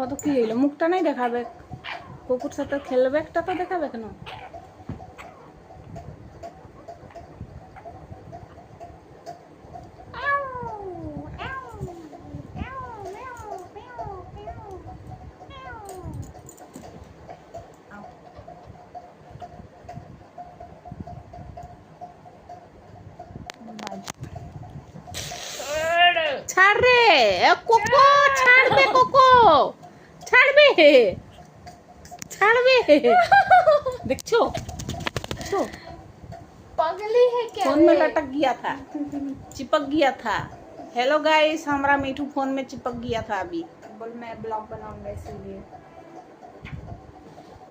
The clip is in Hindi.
তো কি হইলো, মুখটা নাই দেখাবে, কুকুর সাথে খেলবে একটা তো দেখাবে কেন? ছাড় রে কোকো, ছাড়বে কোকো, ছাড়বে, ছাড়বে। देखो देखो पगली है क्या? फोन में लटक गया था, चिपक गया था। हेलो गाइस, हमारा मीठू फोन में चिपक गया था अभी। बोल मैं ब्लॉग बनाऊंगा इसीलिए।